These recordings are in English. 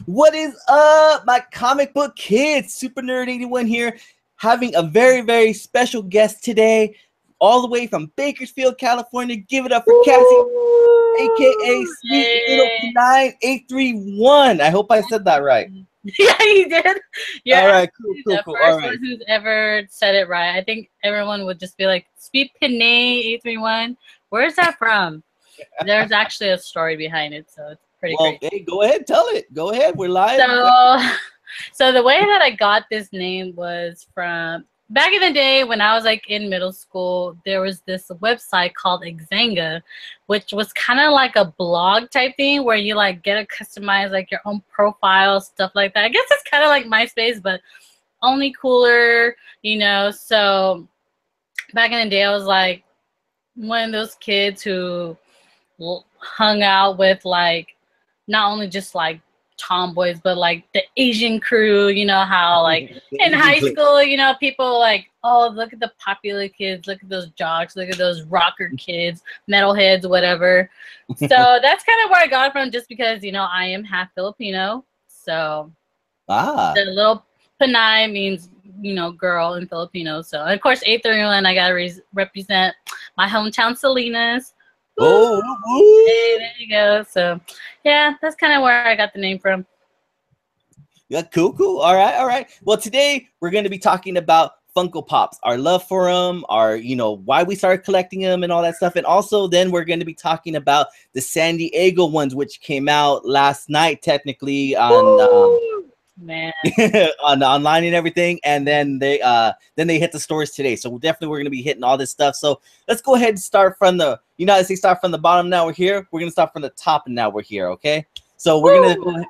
What is up, my comic book kids? Super Nerd 81 here, having a very, very special guest today, all the way from Bakersfield, California. Give it up for Cassie, aka Sweet Little 9831. I hope I said that right. Yeah, you did. Yeah. All right, cool. The All first right. one who's ever said it right. I think everyone would just be like, Sweet Panay 831. Where's that from? There's actually a story behind it, so it's pretty great. Hey, go ahead, tell it. Go ahead, we're live. So the way that I got this name was from back in the day when I was like in middle school. There was this website called Xanga, which was kind of like a blog type thing where you like get to customize like your own profile, stuff like that. I guess it's kind of like MySpace, but only cooler, you know. So back in the day, I was like one of those kids who hung out with like not only just like tomboys but like the Asian crew, you know how like in high school, you know, people like, oh, look at the popular kids, look at those jocks, look at those rocker kids, metalheads, whatever. So that's kind of where I got it from, just because, you know, I am half Filipino. So the little Panay means, you know, girl in Filipino. So and of course 831, I gotta represent my hometown, Salinas. Oh, hey, there you go. So, yeah, that's kind of where I got the name from. Yeah, cool. All right. Well, today we're going to be talking about Funko Pops, our love for them, our, you know, why we started collecting them and all that stuff. And also then we're going to be talking about the San Diego ones, which came out last night, technically on man on online and everything, and then they hit the stores today. So we're going to be hitting all this stuff. So let's go ahead and start from the, you know, as they start from the bottom, now we're here. We're gonna start from the top, and now we're here. Okay, so we're gonna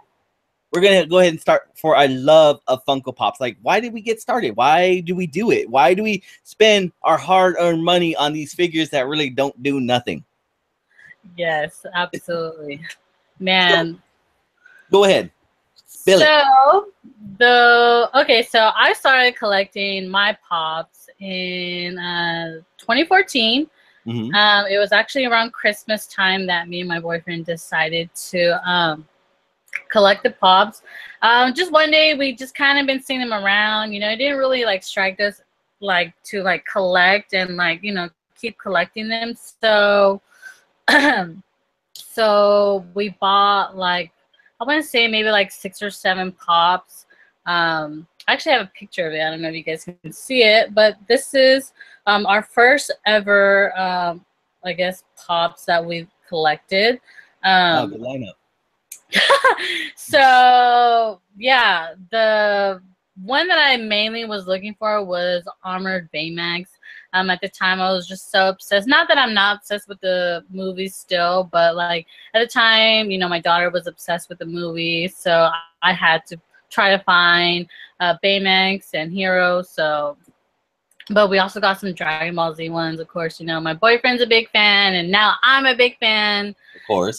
go ahead and start for our love of Funko Pops. Like, why did we get started? Why do we do it? Why do we spend our hard-earned money on these figures that really don't do nothing? Yes, absolutely, man. So, go ahead. So I started collecting my Pops in 2014. Mm-hmm. It was actually around Christmas time that me and my boyfriend decided to collect the Pops. Just one day we just kind of been seeing them around. You know, it didn't really like strike us like to like collect and like, you know, keep collecting them. So so we bought like, I want to say maybe like 6 or 7 Pops. I actually have a picture of it. I don't know if you guys can see it, but this is our first ever, I guess, Pops that we've collected. Good lineup. So yeah, the one that I mainly was looking for was Armored Baymax. At the time, I was just so obsessed. Not that I'm not obsessed with the movies still, but like at the time, you know, my daughter was obsessed with the movie, so I had to try to find Baymax and Hero. So, but we also got some Dragon Ball Z ones, of course. You know, my boyfriend's a big fan, and now I'm a big fan. Of course.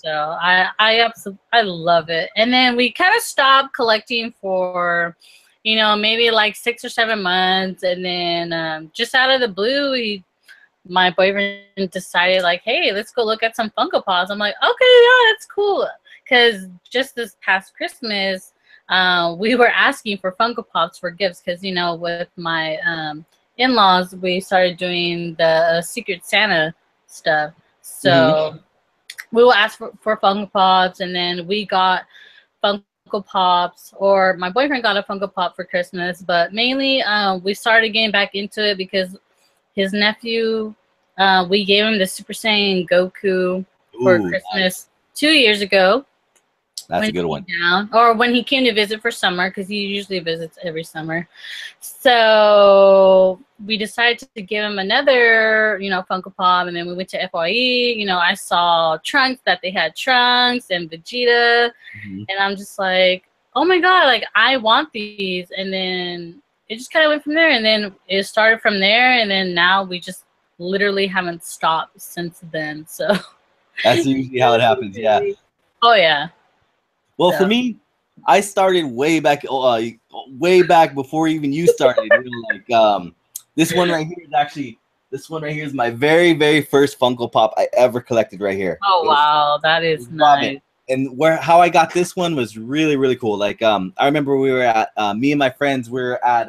So I love it. And then we kind of stopped collecting for, you know, maybe like 6 or 7 months, and then just out of the blue, my boyfriend decided like, hey, let's go look at some Funko Pops. I'm like, okay, yeah, that's cool. Because just this past Christmas, we were asking for Funko Pops for gifts because, you know, with my in-laws, we started doing the Secret Santa stuff. So we will ask for Funko Pops, and then we got Funko Pops, or my boyfriend got a Funko Pop for Christmas, but mainly we started getting back into it because his nephew, we gave him the Super Saiyan Goku for Christmas 2 years ago. That's a good one. Or when he came to visit for summer, because he usually visits every summer. So we decided to give him another, you know, Funko Pop, and then we went to FYE. You know, I saw Trunks, that they had Trunks and Vegeta, and I'm just like, oh my god, like I want these. And then it just kind of went from there, and then it started from there, and then now we just literally haven't stopped since then. So that's usually how it happens. Yeah. Oh yeah. Well, for me, I started way back before even you started. You know, like this one right here is my very, very first Funko Pop I ever collected right here. Oh wow, that is nice. And how I got this one was really cool. Like I remember we were at me and my friends were at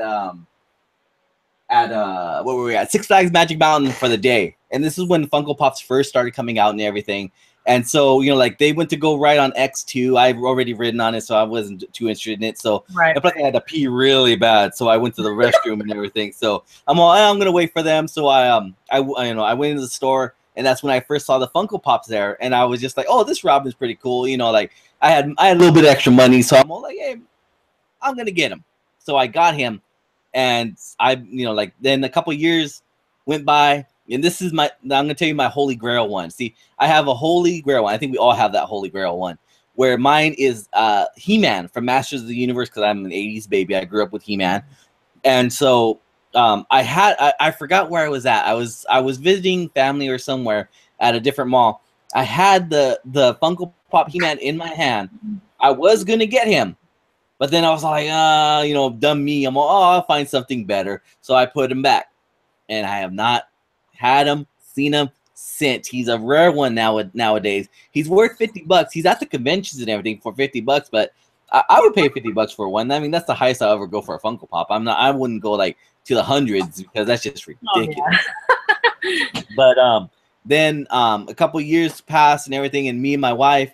what were we at? Six Flags Magic Mountain for the day. And this is when Funko Pops first started coming out and everything. And so, you know, like they went to go ride on X2. I've already ridden on it, so I wasn't too interested in it. So Right. I had to pee really bad, so I went to the restroom and everything. So I'm gonna wait for them. So I went into the store, and that's when I first saw the Funko Pops there, and I was just like, oh, this Robin's pretty cool. You know, like I had a little bit of extra money, so I'm all like, hey, I'm gonna get him. So I got him, and like then a couple years went by. And this is I'm going to tell you my Holy Grail one. See, I have a Holy Grail one. I think we all have that Holy Grail one. Where mine is He-Man from Masters of the Universe, because I'm an 80s baby. I grew up with He-Man. And so I forgot where I was at. I was visiting family or somewhere at a different mall. I had the Funko Pop He-Man in my hand. I was going to get him. But then I was like, dumb me. I'm all, I'll find something better. So I put him back. And I have not had him, seen him since. He's a rare one nowadays. He's worth $50. He's at the conventions and everything for $50, but I would pay $50 for one. I mean, that's the highest I'll ever go for a Funko Pop. I wouldn't go like to the hundreds because that's just ridiculous. Oh, yeah. But then a couple years passed and everything, and me and my wife,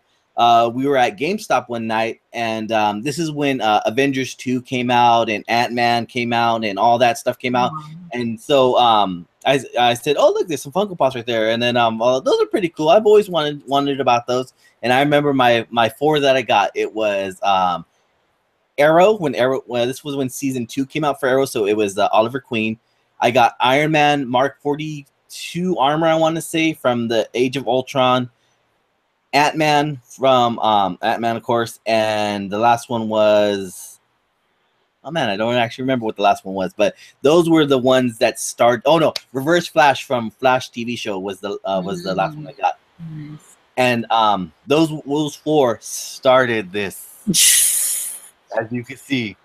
we were at GameStop one night, and this is when Avengers 2 came out and Ant-Man came out and all that stuff came out. And so I said, oh, look, there's some Funko Pops right there. And then those are pretty cool. I've always wondered about those. And I remember my 4 that I got, it was Arrow. This was when season 2 came out for Arrow, so it was Oliver Queen. I got Iron Man Mark 42 armor, I want to say, from the Age of Ultron. Ant-Man from Ant-Man, of course, and the last one was, oh man, I don't actually remember what the last one was, but those were the ones that start. Oh no, Reverse Flash from Flash TV show was the last one I got. Nice. And those 4 started this. As you can see,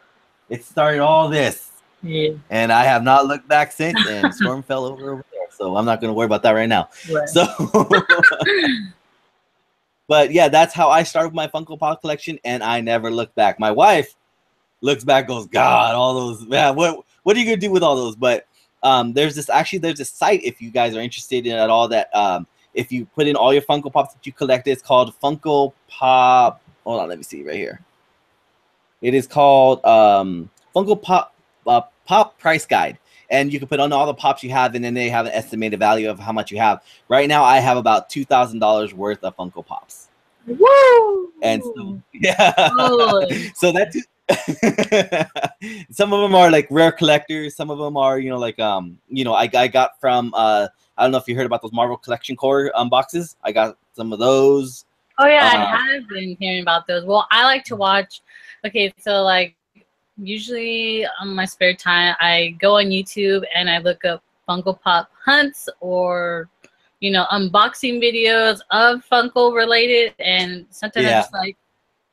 it started all this. Yeah. And I have not looked back since, and Storm fell over there, so I'm not going to worry about that right now. Right. So. But yeah, that's how I started my Funko Pop collection, and I never looked back. My wife looks back, goes, God, all those, man, what are you gonna do with all those? But there's this site, if you guys are interested in at all, that if you put in all your Funko Pops that you collected, it's called Funko Pop. Hold on, let me see right here. It is called Funko Pop Pop Price Guide. And you can put on all the pops you have, and then they have an estimated value of how much you have. Right now, I have about $2,000 worth of Funko Pops. Woo! And so, yeah. Oh. So that's some of them are like rare collectors. Some of them are, I got from I don't know if you heard about those Marvel Collection Core boxes. I got some of those. Oh yeah, I have been hearing about those. Well, I like to watch. Okay, so like. Usually on my spare time, I go on YouTube and I look up Funko Pop hunts or, unboxing videos of Funko related. And sometimes I'm just like,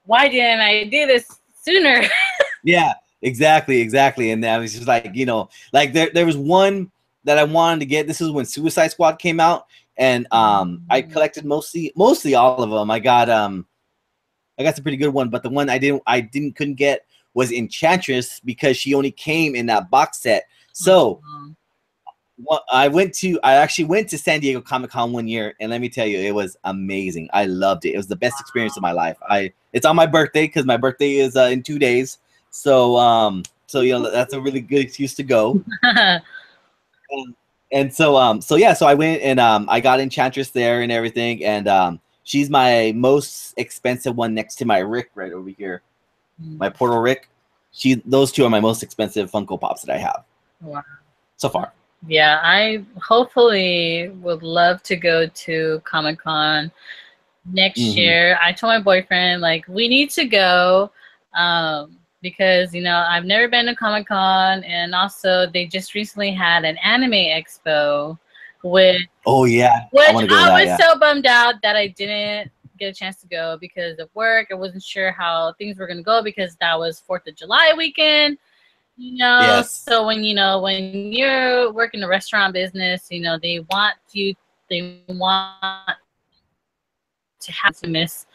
why didn't I do this sooner? Yeah, exactly. And I was just like, like there was one that I wanted to get. This is when Suicide Squad came out, and I collected mostly all of them. I got some pretty good one, but the one couldn't get was Enchantress, because she only came in that box set. So I actually went to San Diego Comic-Con one year, and let me tell you, it was amazing. I loved it. It was the best experience of my life. It's on my birthday, because my birthday is in 2 days. So that's a really good excuse to go. So I went and I got Enchantress there and everything, and she's my most expensive one next to my Rick right over here. My Portal Rick. Those 2 are my most expensive Funko Pops that I have. Wow. So far. Yeah, I hopefully would love to go to Comic-Con next year. I told my boyfriend, like, we need to go because, I've never been to Comic-Con, and also they just recently had an anime expo with. Oh yeah. Which I was so bummed out that I didn't get a chance to go because of work. I wasn't sure how things were going to go because that was 4th of July weekend, Yes. So when you're working the restaurant business, they want to have to miss,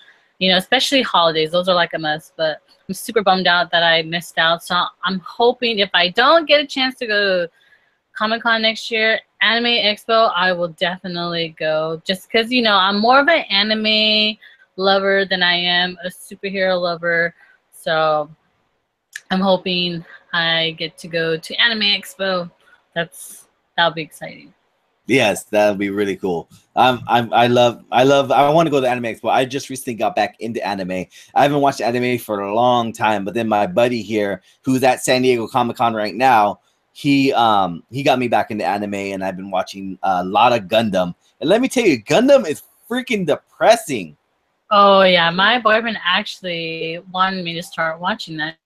you know, especially holidays. Those are like a must. But I'm super bummed out that I missed out. So I'm hoping if I don't get a chance to go to Comic-Con next year, Anime Expo, I will definitely go. Just because, you know, I'm more of an anime lover than I am a superhero lover. So I'm hoping I get to go to Anime Expo. That'll be exciting. Yes, that would be really cool. I want to go to the Anime Expo. I just recently got back into anime. I haven't watched anime for a long time, but then my buddy here, who's at San Diego Comic-Con right now, he got me back into anime, and I've been watching a lot of Gundam. And let me tell you, Gundam is freaking depressing. Oh yeah, my boyfriend actually wanted me to start watching that.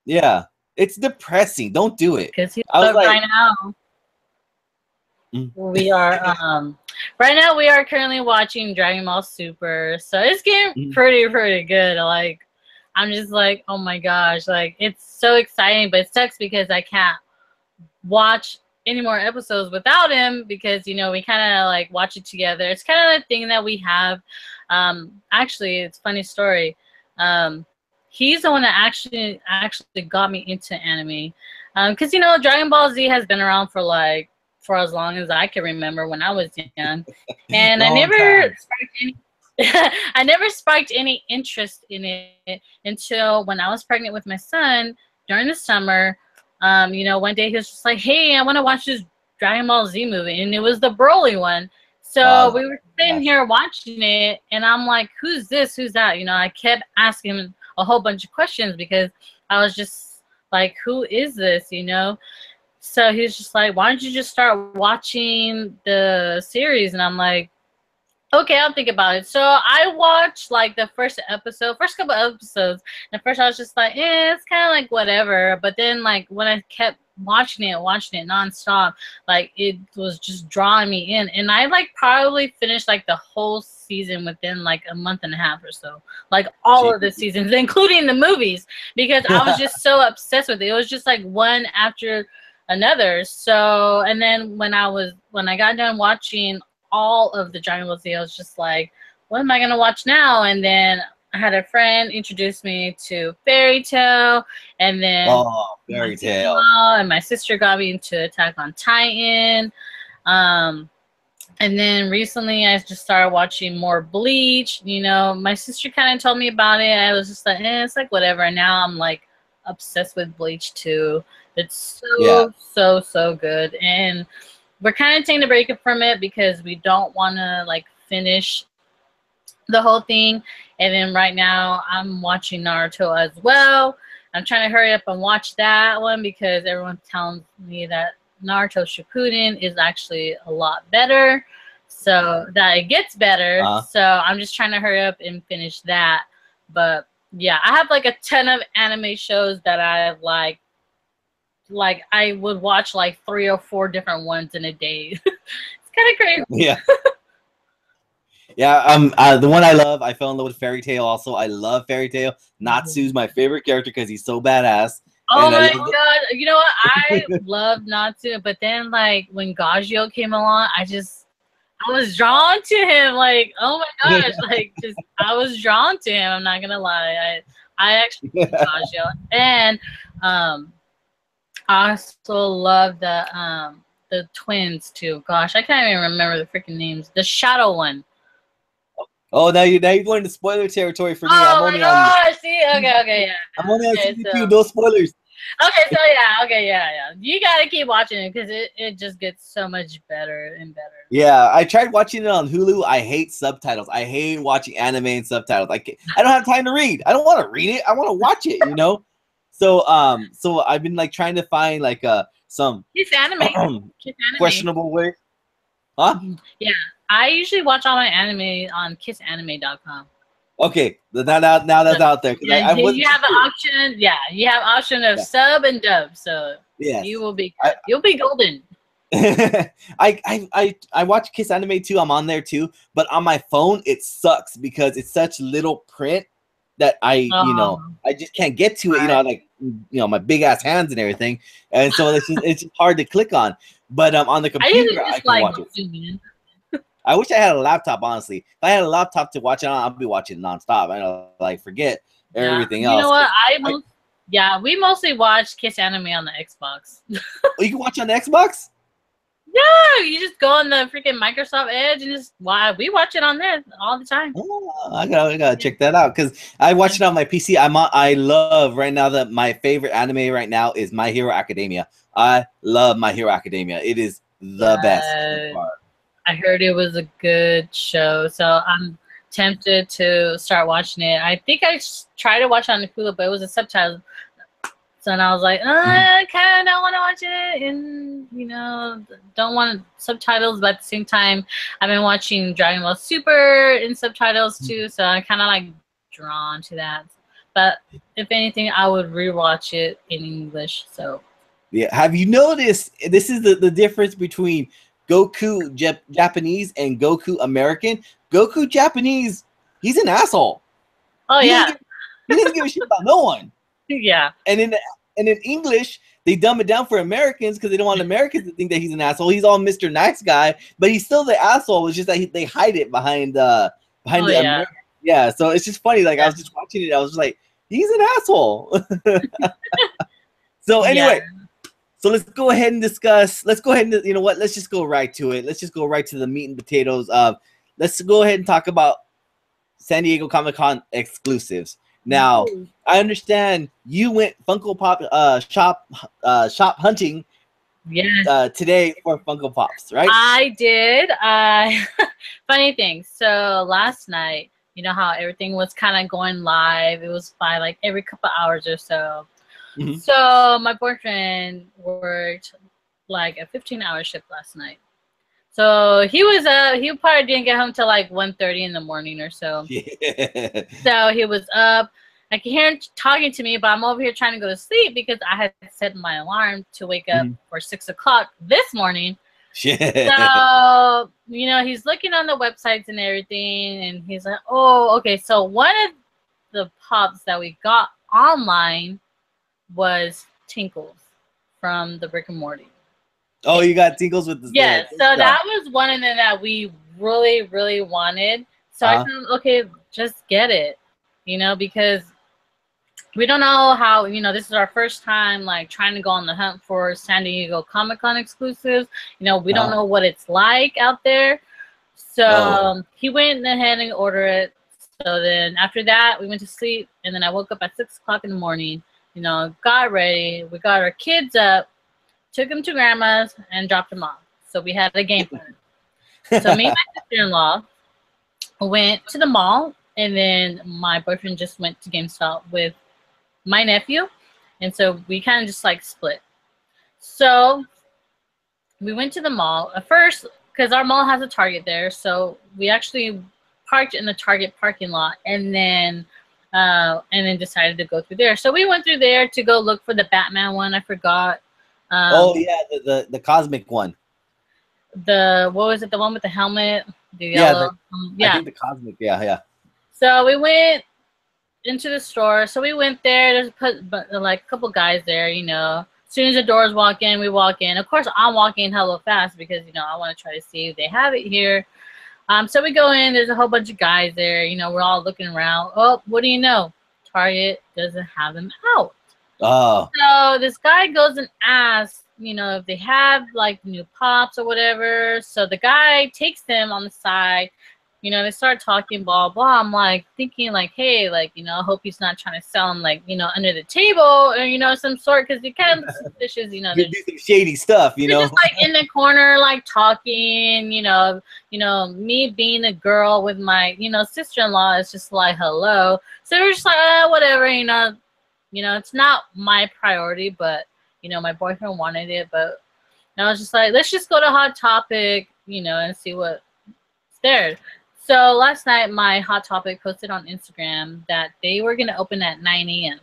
Yeah, it's depressing. Don't do it. Because right now we are right now we are currently watching Dragon Ball Super, so it's getting pretty good. Like, I'm just like, oh my gosh, like it's so exciting, but it sucks because I can't watch any more episodes without him, because, you know, we kind of like watch it together. It's kind of a thing that we have. Actually, it's a funny story. He's the one that actually got me into anime, because, you know, Dragon Ball Z has been around for as long as I can remember when I was young, and I never sparked any interest in it until when I was pregnant with my son during the summer. You know, one day he was just like, "Hey, I want to watch this Dragon Ball Z movie," and it was the Broly one. So we were sitting here watching it, and I'm like, "Who's this? Who's that?" You know, I kept asking him a whole bunch of questions because I was just like, "Who is this?" You know. So he was just like, "Why don't you just start watching the series?" And I'm like, "Okay, I'll think about it." So I watched like the first couple episodes. And at first I was just like, it's kind of like whatever. But then, like, when I kept watching it nonstop, like, it was just drawing me in. And I like probably finished like the whole season within like a month and a half or so, like all of the seasons, including the movies, because I was just so obsessed with it. It was just like one after another. So, and then when I got done watching all of the Dragon Ball Z, I was just like, what am I gonna watch now? And then I had a friend introduce me to Fairy Tail, and then Fairy Tail, and my sister got me into Attack on Titan. And then recently I just started watching more Bleach. You know, my sister kind of told me about it. I was just like, it's like whatever. And now I'm like obsessed with Bleach too. It's so good. And we're kind of taking a break from it because we don't want to like finish the whole thing. And then right now I'm watching Naruto as well. I'm trying to hurry up and watch that one because everyone's telling me that Naruto Shippuden is actually a lot better, so that it gets better. So I'm just trying to hurry up and finish that. But yeah, I have like a ton of anime shows that I like I would watch like 3 or 4 different ones in a day. It's kind of crazy. Yeah. Yeah, the one I love, I fell in love with Fairy Tail also. I love Fairy Tail. Natsu's my favorite character because he's so badass. Oh my god. You know what? I love Natsu, but then like when Gajio came along, I was drawn to him. Like, oh my gosh, like I was drawn to him. I'm not gonna lie. I actually love Gajio. And I also love the twins too. Gosh, I can't even remember the freaking names. The shadow one. Oh, now you're going into spoiler territory for me. Oh my gosh! See, okay, yeah. I'm only on season 2. No spoilers. Okay, so yeah. You gotta keep watching it because it just gets so much better and better. Yeah, I tried watching it on Hulu. I hate subtitles. I hate watching anime and subtitles. I don't have time to read. I don't want to read it. I want to watch it. You know. So I've been like trying to find like some questionable way. Huh? Yeah, I usually watch all my anime on kissanime.com. Okay, now that's out there. Yeah, you have an option. Yeah, you have option of sub and dub. So you will be you'll be golden. I watch Kiss Anime too. I'm on there too, but on my phone it sucks because it's such little print that I just can't get to it. You know, like my big ass hands and everything, and so it's just hard to click on. But on the computer I can watch it. I wish I had a laptop. Honestly, if I had a laptop to watch it on, I'd be watching nonstop. I don't like forget everything You else. know what? We mostly watch Kiss Anime on the Xbox. Oh, you can watch on the Xbox. Yeah, you just go on the freaking Microsoft Edge and just we watch it on there all the time. Oh, I gotta check that out because I watch it on my PC. I love right now that my favorite anime right now is My Hero Academia. I love My Hero Academia. It is the best so far. I heard it was a good show, so I'm tempted to start watching it. I think I tried to watch it on the Hulu, but it was a subtitle. So and I was like, I kind of don't want to watch it, and don't want subtitles. But at the same time, I've been watching Dragon Ball Super in subtitles too, so I'm kind of like drawn to that. But if anything, I would rewatch it in English. So yeah, have you noticed? This is the difference between Goku Japanese and Goku American. Goku Japanese, he's an asshole. Oh yeah, he doesn't give a shit about no one. Yeah. And in English, they dumb it down for Americans because they don't want Americans to think that he's an asshole. He's all Mr. Nice Guy, but he's still the asshole. It's just that they hide it behind American. Yeah, so it's just funny. Like I was just watching it, I was just like, he's an asshole. So anyway, so let's go ahead and discuss. Let's go ahead and let's just go right to it. Let's just go right to the meat and potatoes of. Let's go ahead and talk about San Diego Comic-Con exclusives. Now, I understand you went Funko Pop shop hunting today for Funko Pops, right? I did. Funny thing. So last night, you know how everything was kind of going live. It was by like every couple hours or so. Mm-hmm. So my boyfriend worked like a 15-hour shift last night. So he was up. He probably didn't get home till like 1:30 in the morning or so. Yeah. So he was up. I can hear him talking to me, but I'm over here trying to go to sleep because I had set my alarm to wake up for 6 o'clock this morning. So he's looking on the websites and everything, and he's like, "Oh, okay." So one of the pops that we got online was Tinkles from the Rick and Morty. Oh, you got Tinkles with the yes. So that was one of them that we really, really wanted. So I said, okay, just get it, because we don't know how. This is our first time like trying to go on the hunt for San Diego Comic-Con exclusives. We don't know what it's like out there. So he went ahead and ordered it. So then after that, we went to sleep, and then I woke up at 6 o'clock in the morning. Got ready. We got our kids up. Took him to grandma's and dropped him off. So we had a game plan. So me and my sister-in-law went to the mall, and then my boyfriend just went to GameStop with my nephew. And so we kind of just like split. So we went to the mall at first because our mall has a Target there. So we actually parked in the Target parking lot and then decided to go through there. So we went through there to go look for the Batman one. I forgot. The cosmic one. What was it? The one with the helmet, the yellow. I think the cosmic. Yeah. So we went into the store. So we went there. There's like a couple guys there. As soon as the doors walk in, we walk in. Of course, I'm walking hella fast because I want to try to see if they have it here. So we go in. There's a whole bunch of guys there. We're all looking around. Oh, what do you know? Target doesn't have them out. Oh. So this guy goes and asks, if they have like new pops or whatever. So the guy takes them on the side. They start talking, blah, blah. I'm like thinking like, hey, like, I hope he's not trying to sell them like, under the table or, some sort. Because he kind of suspicious, do some shady stuff, just like in the corner, like talking, me being a girl with my, sister-in-law is just like, hello. So we're just like, whatever, it's not my priority, but, my boyfriend wanted it. But I was just like, let's just go to Hot Topic, and see what's there. So last night, my Hot Topic posted on Instagram that they were going to open at 9 a.m.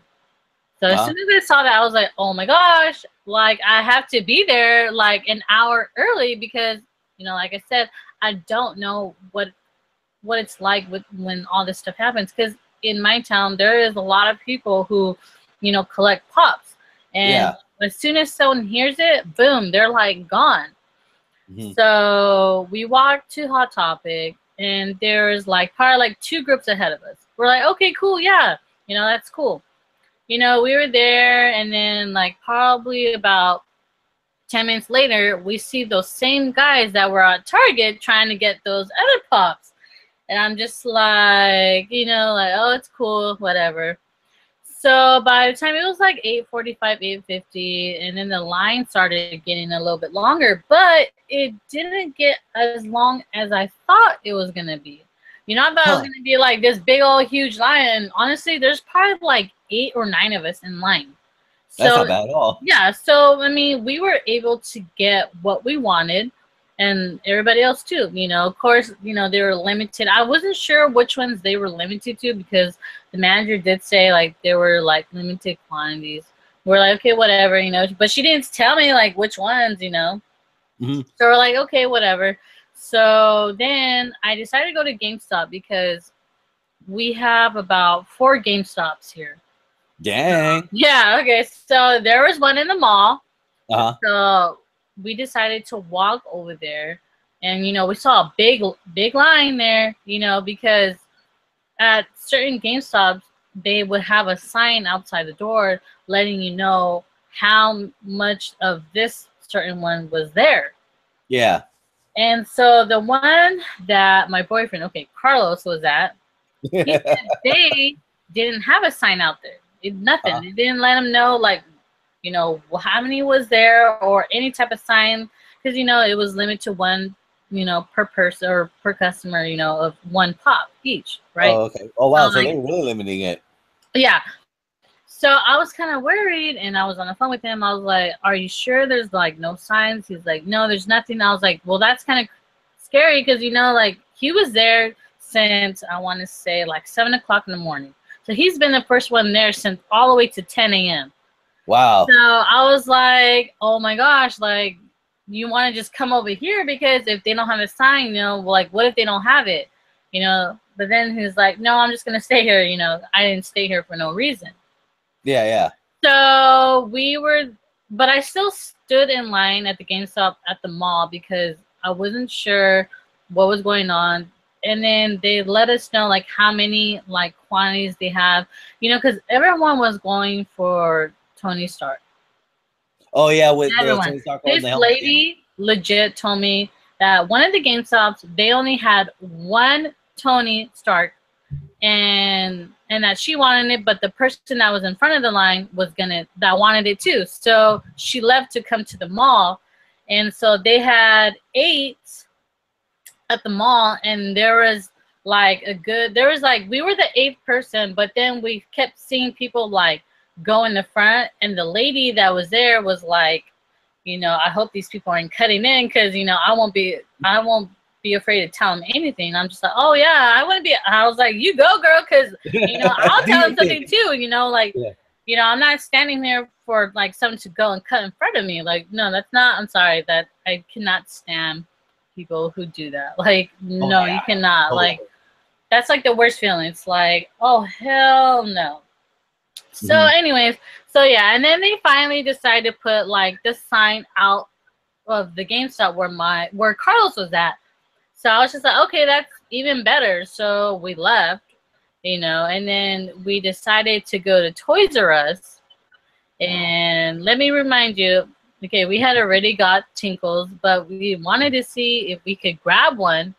So as soon as I saw that, I was like, oh my gosh, like I have to be there like an hour early because, like I said, I don't know what it's like when all this stuff happens. Because in my town, there is a lot of people who, collect pops. And as soon as someone hears it, boom, they're like gone. So we walked to Hot Topic, and there's like probably like 2 groups ahead of us. We're like, okay, cool, yeah, that's cool. We were there, and then like probably about 10 minutes later, we see those same guys that were at Target trying to get those other pops. And I'm just like, like, oh, it's cool, whatever. So by the time it was like 8:45, 8:50, and then the line started getting a little bit longer, but it didn't get as long as I thought it was going to be. I thought it was going to be like this big old huge line. And honestly, there's probably like 8 or 9 of us in line. That's not bad at all. Yeah, so I mean, we were able to get what we wanted, and everybody else too. Of course, they were limited. I wasn't sure which ones they were limited to because the manager did say like they were like limited quantities. We're like, okay, whatever, but she didn't tell me like which ones, So we're like, okay, whatever. So then I decided to go to GameStop because we have about 4 GameStops here. Dang. Yeah, okay. So there was one in the mall. So we decided to walk over there, and we saw a big line there, because at certain GameStops they would have a sign outside the door letting you know how much of this certain one was there. Yeah. And so the one that my boyfriend, Carlos, was at, he said they didn't have a sign out there. Nothing. They didn't let him know, like, how many was there or any type of sign, because it was limited to one, per person or per customer, of 1 pop each, right? Oh, okay. Oh, wow. So they were really limiting it. Yeah. So I was kind of worried, and I was on the phone with him. I was like, "Are you sure there's like no signs?" He's like, "No, there's nothing." I was like, "Well, that's kind of scary because like he was there since I want to say like 7 o'clock in the morning." So he's been the first one there since all the way to 10 a.m. Wow. So I was like, oh my gosh, like, you want to just come over here because if they don't have a sign, like, what if they don't have it? But then he's like, no, I'm just going to stay here. I didn't stay here for no reason. Yeah, yeah. So but I still stood in line at the GameStop at the mall because I wasn't sure what was going on. And then they let us know like how many like quantities they have, because everyone was going for Tony Stark. Oh yeah, with everyone. Tony Stark. This lady legit told me that one of the GameStops they only had 1 Tony Stark, and that she wanted it, but the person that was in front of the line that wanted it too. So she left to come to the mall, and so they had 8 at the mall, and there was like we were the 8th person, but then we kept seeing people like go in the front, and the lady that was there was like, I hope these people aren't cutting in because I won't be afraid to tell them anything. I'm just like, oh yeah, I was like, you go girl, because I'll tell them something too, I'm not standing there for like someone to go and cut in front of me. Like, no, that's not, I'm sorry, that I cannot stand people who do that. Like, no, you cannot. Like, that's like the worst feeling. It's like, oh hell no. So anyways, so yeah, and then they finally decided to put like the sign out of the GameStop where Carlos was at. So I was just like, okay, that's even better. So we left, and then we decided to go to Toys R Us. And let me remind you, okay, we had already got Tinkles, but we wanted to see if we could grab one.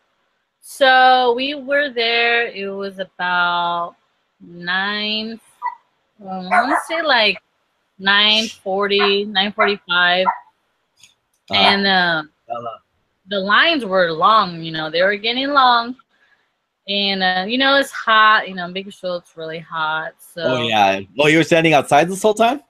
So we were there. It was about 9. I want to say like 9:40, 9:45, and the lines were long. They were getting long, and it's hot. Big Show, it's really hot. So. Oh yeah. Oh, you were standing outside this whole time?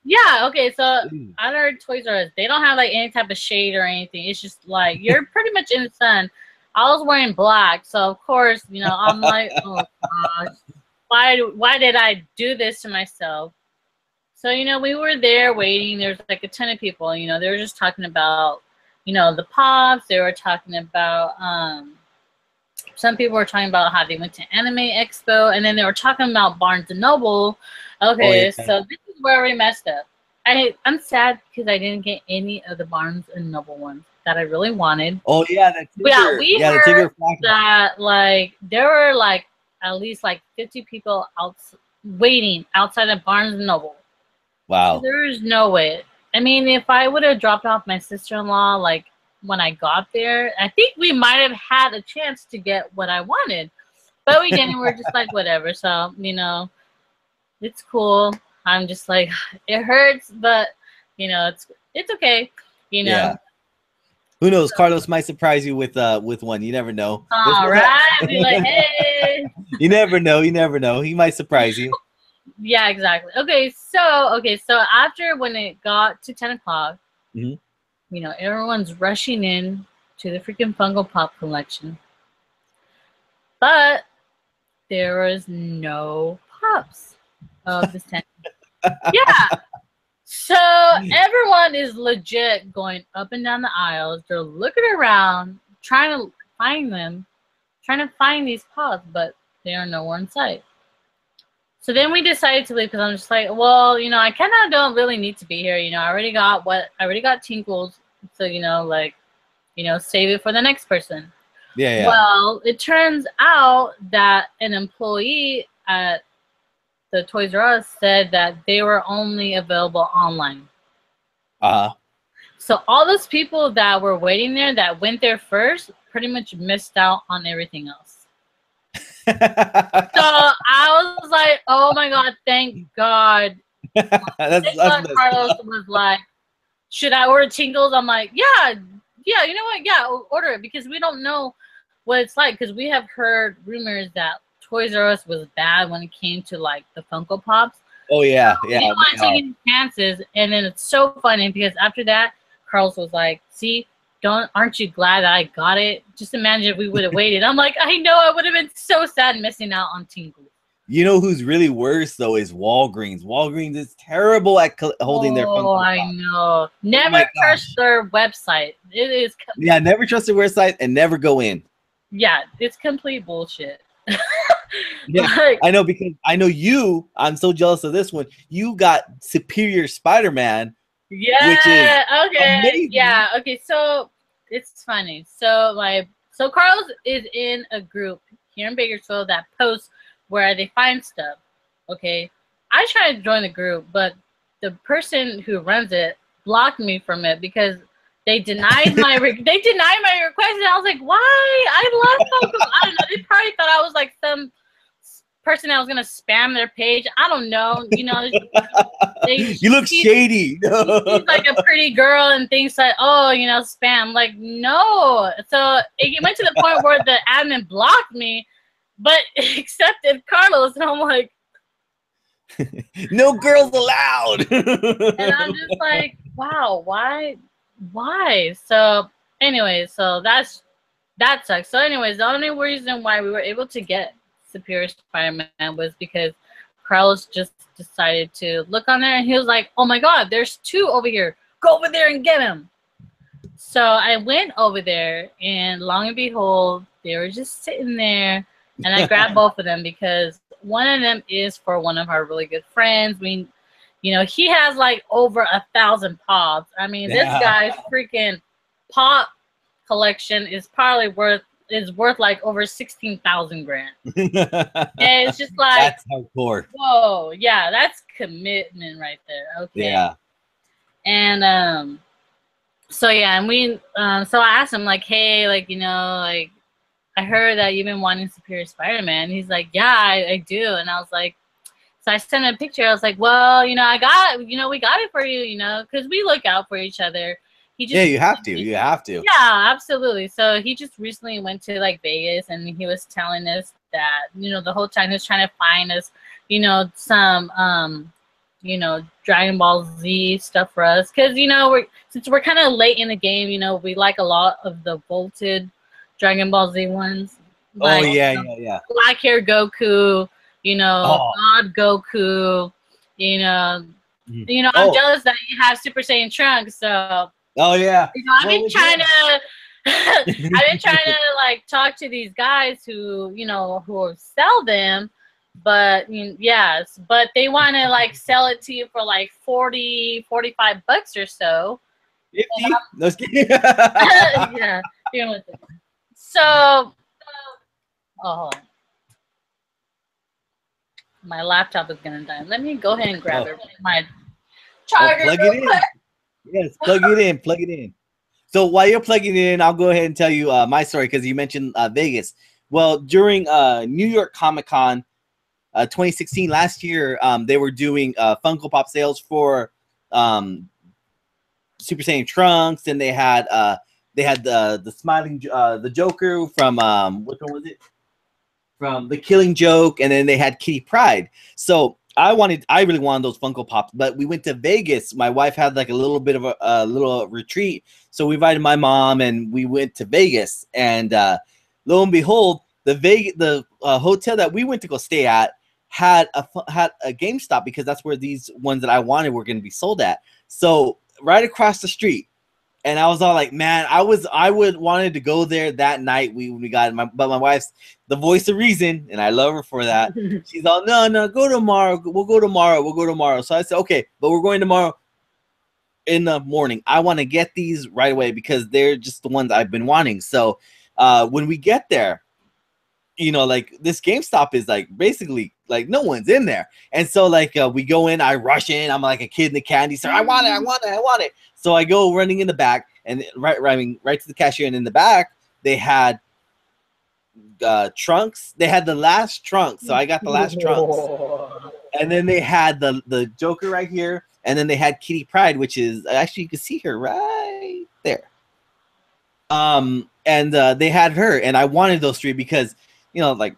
Yeah. Okay. So at our Toys R Us, they don't have like any type of shade or anything. It's just like you're pretty much in the sun. I was wearing black, so of course, I'm like, oh gosh. Why did I do this to myself? So, we were there waiting. There's like a ton of people, they were just talking about, the pops. They were talking about, some people were talking about how they went to Anime Expo, and then they were talking about Barnes & Noble. Okay, so this is where we messed up. I'm sad because I didn't get any of the Barnes & Noble ones. that I really wanted. Oh yeah, the But yeah, Tigger. we Yeah, the heard Tigger flag. that like there were like at least like 50 people out waiting outside of Barnes and Noble. So Wow. there's no way. I mean, if I would have dropped off my sister-in-law like when I got there, I think we might have had a chance to get what I wanted. But we didn't. We're just like whatever. So, you know, it's cool. I'm just like it hurts, but you know, it's okay. You know. Yeah. Who knows? Carlos might surprise you with one. You never know. All right. Be like, hey. You never know. You never know. He might surprise you. Yeah, exactly. Okay, so after when it got to 10 o'clock, Mm-hmm. you know, everyone's rushing in to the freaking Funko Pop collection. But there was no pops of this 10. Yeah. So everyone is legit going up and down the aisles. They're looking around, trying to find these pops, but they are nowhere in sight. So then we decided to leave because I'm just like, well, you know, I kind of don't really need to be here. You know, I already got Tinkles. So, you know, like, you know, save it for the next person. Yeah. Well, it turns out that an employee at the Toys R Us said that they were only available online. So all those people that were waiting there that went there first pretty much missed out on everything else. So I was like, oh my God, thank God. That's Carlos was like, should I order Tingles? I'm like, yeah, you know what? Yeah, order it because we don't know what it's like because we have heard rumors that Toys R Us was bad when it came to like the Funko Pops. Oh yeah, So you don't want to take any chances. And then it's so funny because after that, Carlos was like, see, aren't you glad that I got it? Just imagine if we would have waited. I'm like, I know I would have been so sad missing out on Tingles. You know who's really worse though is Walgreens. Walgreens is terrible at holding their Funko Pop. I know. Never trust their website. It is. Yeah, never trust their website and never go in. Yeah, it's complete bullshit. Yeah, like, I know because I know you. I'm so jealous of this one. You got Superior Spider-Man. Yeah. Which is okay. amazing. Yeah. Okay. So it's funny. So Carlos is in a group here in Bakersfield that posts where they find stuff. Okay. I tried to join the group, but the person who runs it blocked me from it because they denied my request. And I was like, why? I love Funko. I don't know. They probably thought I was like some person that was gonna spam their page. I don't know. You know, you look shady. She's like a pretty girl and thinks like, oh, you know, spam. Like, no. So it went to the point where the admin blocked me, but accepted Carlos, and I'm like, no girls allowed. And I'm just like, wow, why? So anyways, so that sucks. So anyways, the only reason why we were able to get Superior Spider-Man was because Carlos just decided to look on there and he was like, oh my God, there's 2 over here. Go over there and get him. So I went over there and long and behold, they were just sitting there and I grabbed both of them because one of them is for one of our really good friends. You know, he has like over 1,000 pops. I mean, this guy's freaking pop collection is probably worth like over 16,000 grand. And it's just like that's hardcore. Whoa, yeah, that's commitment right there. Okay. Yeah. And so yeah, and we so I asked him like, hey, like, you know, like I heard that you've been wanting Superior Spider-Man. He's like, yeah, I do. And I was like, so I sent him a picture. I was like, well, you know, we got it for you, you know, because we look out for each other. Yeah, you have to. You have to. Yeah, absolutely. So he just recently went to like Vegas and he was telling us that, you know, the whole time he was trying to find us, you know, some you know, Dragon Ball Z stuff for us. Cause, you know, since we're kind of late in the game, you know, we like a lot of the vaulted Dragon Ball Z ones. Like, yeah. Black hair Goku, you know, God Goku, you know, I'm jealous that you have Super Saiyan Trunks, so. Oh yeah. You know, I've been trying to like talk to these guys who sell them, but but they want to like sell it to you for like $40-$45 or so. 50? No, just kidding. Yeah. Give me one second. So, oh, hold on. My laptop is gonna die. Let me go ahead and grab my charger. Plug it in. Yes, plug it in. Plug it in. So while you're plugging it in, I'll go ahead and tell you my story because you mentioned Vegas. Well, during New York Comic Con 2016 last year, they were doing Funko Pop sales for Super Saiyan Trunks, and they had the smiling the Joker from which one was it? From The Killing Joke, and then they had Kitty Pryde. So I really wanted those Funko Pops, but we went to Vegas. My wife had like a little bit of a little retreat, so we invited my mom, and we went to Vegas. And lo and behold, the hotel that we went to go stay at had a GameStop because that's where these ones that I wanted were going to be sold at. So right across the street. And I was all like, man, I would wanted to go there that night. We got but my wife's the voice of reason, and I love her for that. She's all, no, go tomorrow. We'll go tomorrow. So I said, okay, but we're going tomorrow in the morning. I want to get these right away because they're just the ones I've been wanting. So when we get there, you know, like this GameStop is like basically like no one's in there. And so like we go in, I rush in, I'm like a kid in the candy store. I want it. So I go running in the back and right to the cashier, and in the back they had Trunks. They had the last Trunks. So I got the last Trunks. And then they had the Joker right here, and then they had Kitty Pryde, which is actually you can see her right there. And they had her, and I wanted those three because you know, like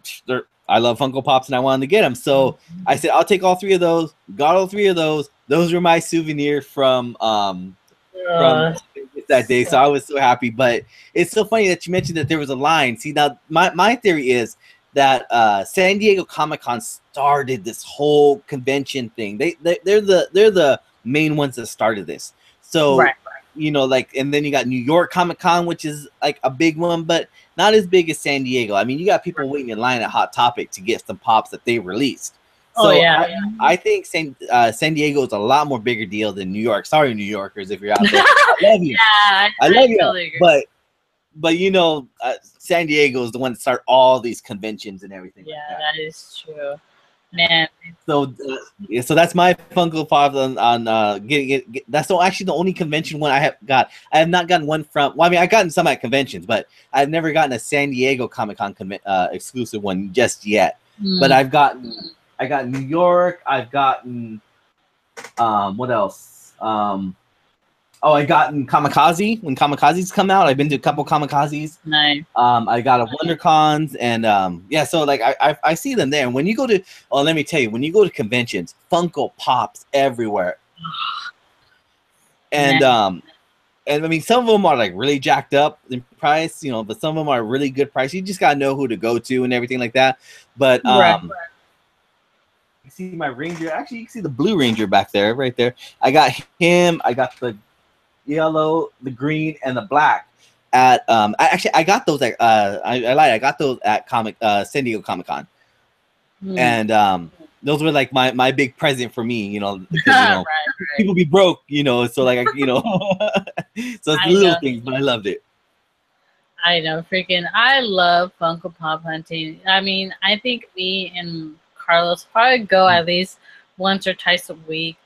I love Funko Pops and I wanted to get them. So I said, I'll take all three of those. Got all three of those. Those were my souvenir from that day. So I was so happy. But it's so funny that you mentioned that there was a line. See, now my theory is that San Diego Comic-Con started this whole convention thing. They're the main ones that started this. So right. You know, like, and then you got New York Comic-Con, which is like a big one, but not as big as San Diego. I mean, you got people waiting in line at Hot Topic to get some pops that they released. So I think San Diego is a lot more bigger deal than New York. Sorry, New Yorkers, if you're out there. I love you. Yeah, I love you. Totally but you know, San Diego is the one that started all these conventions and everything. Yeah, like that is true. Man. So so that's my Funko Pop on getting it. That's actually the only convention one I have got. I have not gotten one from. Well, I mean, I've gotten some at conventions, but I've never gotten a San Diego Comic-Con exclusive one just yet. But I got New York. I've gotten what else? I gotten Kamikaze when Kamikazes come out. I've been to a couple Kamikazes. Nice. I got a WonderCons, and yeah, so like I see them there. And when you go to, let me tell you, when you go to conventions, Funko Pops everywhere. And and I mean, some of them are like really jacked up in price, you know, but some of them are really good price. You just gotta know who to go to and everything like that. But you see my Ranger. Actually, you can see the Blue Ranger back there, right there. I got him. I got the yellow, the green, and the black at I got those at I lied. I got those at San Diego Comic-Con. And those were like my big present for me, you know, because you know people be broke, you know, so like you know so it's little things, but I loved it. I know, freaking I love Funko Pop hunting. I mean, I think me and Carlos probably go at least once or twice a week.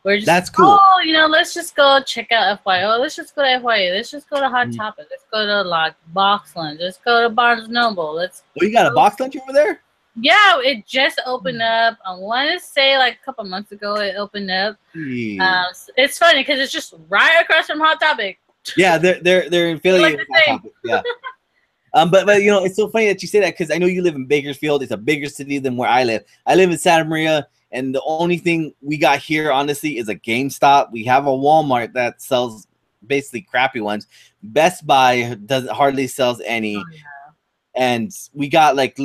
We're just, that's cool. Oh, you know, let's just go check out FYO. Let's just go to FYO. Let's just go to Hot Topic. Let's go to like Box Lunch. Let's go to Barnes Noble. You got a Box Lunch over there? Yeah, it just opened up. I want to say like a couple months ago it opened up. It's funny because it's just right across from Hot Topic. Yeah, they're affiliated with Hot Topic. Yeah. But you know, it's so funny that you say that because I know you live in Bakersfield. It's a bigger city than where I live. I live in Santa Maria, and the only thing we got here, honestly, is a GameStop. We have a Walmart that sells basically crappy ones. Best Buy hardly sells any, and we got like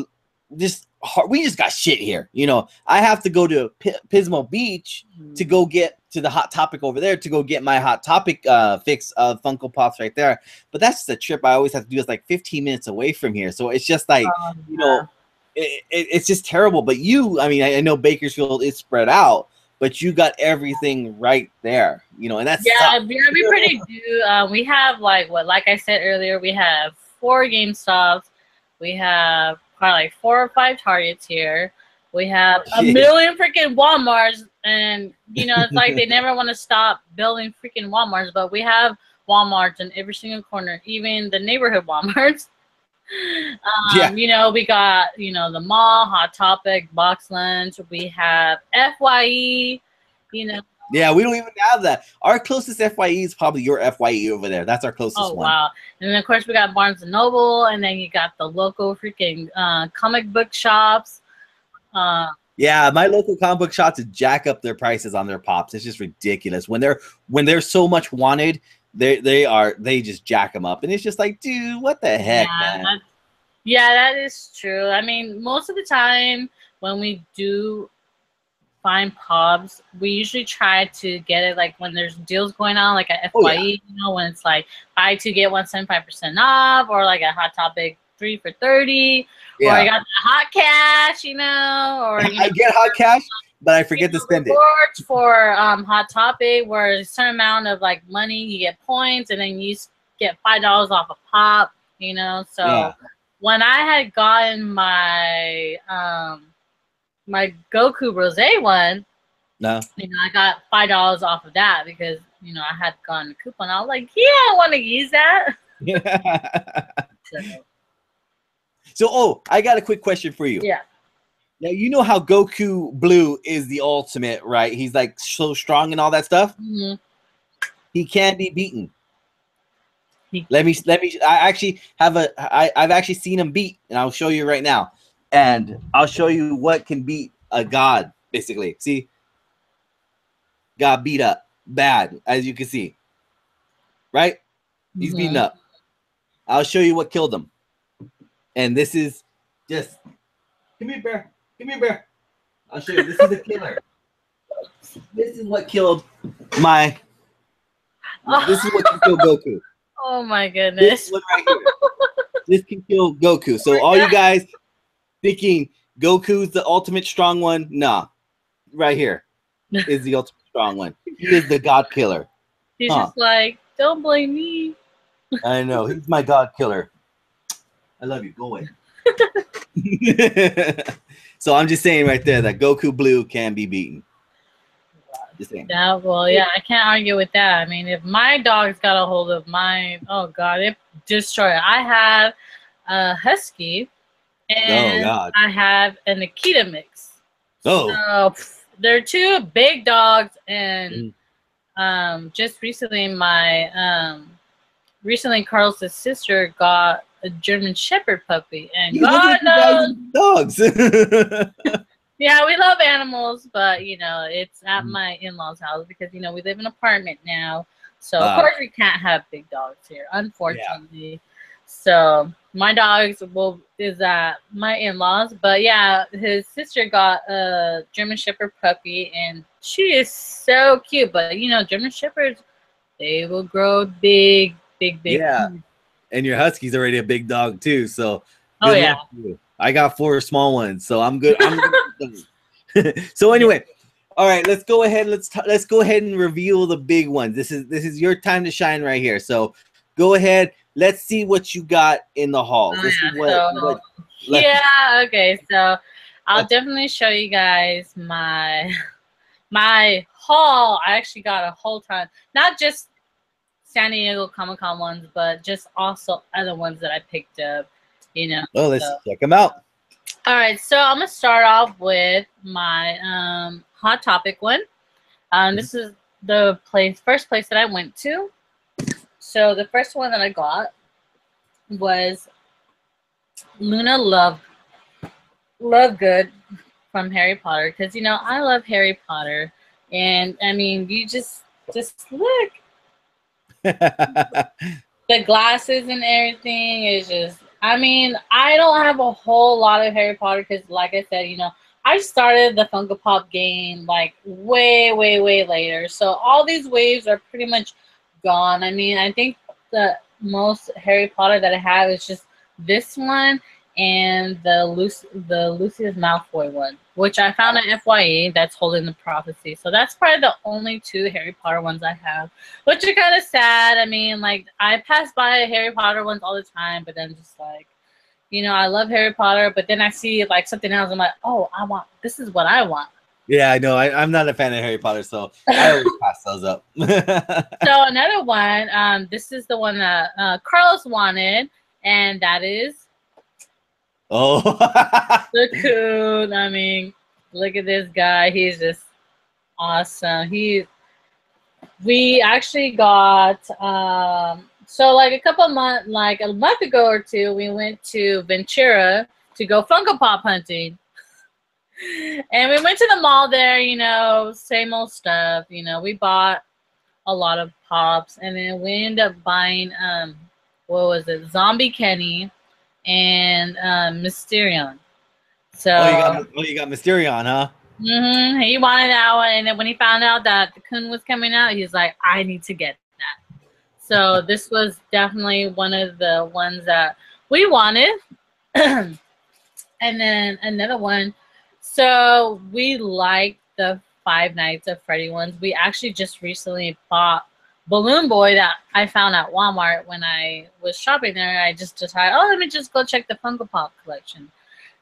we just got shit here. You know, I have to go to Pismo Beach to go get to the Hot Topic over there to go get my Hot Topic fix of Funko Pops right there. But that's the trip I always have to do. It's like 15 minutes away from here. So it's just like, you know, it's just terrible. But I mean, I know Bakersfield is spread out, but you got everything right there, you know, and that's Yeah, we pretty do. We have like I said earlier, we have 4 GameStops, we have probably like 4 or 5 Targets here. We have a million freaking Walmarts, and you know it's like they never want to stop building freaking Walmarts, but we have Walmarts in every single corner, even the neighborhood Walmarts. You know, we got, you know, the mall, Hot Topic, Box Lunch. We have FYE, you know. Yeah, we don't even have that. Our closest FYE is probably your FYE over there. That's our closest one. Wow. And then, of course, we got Barnes & Noble, and then you got the local freaking comic book shops. Yeah, my local comic book shops jack up their prices on their pops. It's just ridiculous. When they're so much wanted, they just jack them up. And it's just like, dude, what the heck, man? Yeah, that is true. I mean, most of the time when we do find pops, we usually try to get it like when there's deals going on, like at FYE, you know, when it's like buy 2 get 1 75% off, or like a Hot Topic 3 for $30, or I got the hot cash, you know, or you know, I get hot cash, but I forget to spend it. For Hot Topic, where a certain amount of like money, you get points, and then you get $5 off a pop, you know. So when I had gotten my my Goku Rose one, you know, I got $5 off of that because, you know, I had gotten a coupon. I was like, yeah, I want to use that. So, I got a quick question for you. Yeah. Now, you know how Goku Blue is the ultimate, right? He's like so strong and all that stuff. Mm-hmm. He can be beaten. Let me. I actually have I've actually seen him beat, and I'll show you right now. And I'll show you what can beat a god, basically. See? Got beat up bad, as you can see. Right? He's beaten up. I'll show you what killed him. And this is just... Come here, bear. Come here, bear. I'll show you. This is the killer. This is what killed my... This is what can kill Goku. Oh, my goodness. This one right here. This can kill Goku. So all you guys... thinking Goku's the ultimate strong one? Nah. Right here is the ultimate strong one. He is the god killer. He's just like, don't blame me. I know. He's my god killer. I love you. Go away. So I'm just saying right there that Goku Blue can be beaten. Just saying. Yeah, well, yeah, I can't argue with that. I mean, if my dog's got a hold of mine, oh, God, it destroyed it. I have a Husky. And I have an Akita mix. So they're 2 big dogs, and just recently recently Carl's sister got a German Shepherd puppy, and God knows dogs. Yeah, we love animals, but you know, it's at my in-laws' house because you know we live in an apartment now, so of course we can't have big dogs here, unfortunately. Yeah. So my dogs is at my in-laws, but yeah, his sister got a German Shepherd puppy, and she is so cute. But you know, German Shepherds, they will grow big. Yeah, and your Husky's already a big dog too. So I got 4 small ones, so I'm good. I'm good. So anyway, all right, let's go ahead. Let's go ahead and reveal the big ones. This is your time to shine right here. So go ahead. Let's see what you got in the haul. Okay. So I'll definitely show you guys my haul. I actually got a whole ton, not just San Diego Comic-Con ones, but just also other ones that I picked up. You know. Oh, let's check them out. All right, so I'm gonna start off with my Hot Topic one. This is the first place that I went to. So the first one that I got was Luna Lovegood from Harry Potter, because you know I love Harry Potter, and I mean you just look the glasses and everything is just. I mean, I don't have a whole lot of Harry Potter because, like I said, you know, I started the Funko Pop game like way later. So all these waves are pretty much gone. I mean, I think the most Harry Potter that I have is just this one and the Lucius Malfoy one, which I found at FYE that's holding the prophecy. So that's probably the only two Harry Potter ones I have, which are kind of sad. I mean, like I pass by Harry Potter ones all the time, but then just like, you know, I love Harry Potter, but then I see like something else. I'm like, oh, this is what I want. Yeah, I know. I'm not a fan of Harry Potter, so I always pass those up. So another one, this is the one that Carlos wanted, and that is Oh, the coon. I mean, look at this guy. He's just awesome. We actually got so like a month ago or two, we went to Ventura to go Funko Pop hunting. And we went to the mall there, you know, same old stuff. You know, we bought a lot of pops, and then we ended up buying what was it? Zombie Kenny and Mysterion. So you got Mysterion, huh? He wanted that one, and then when he found out that the Kun was coming out, he's like, I need to get that. So this was definitely one of the ones that we wanted. And then another one. So we like the Five Nights at Freddy ones. We actually just recently bought Balloon Boy that I found at Walmart when I was shopping there. I just decided, oh, let me just go check the Funko Pop collection.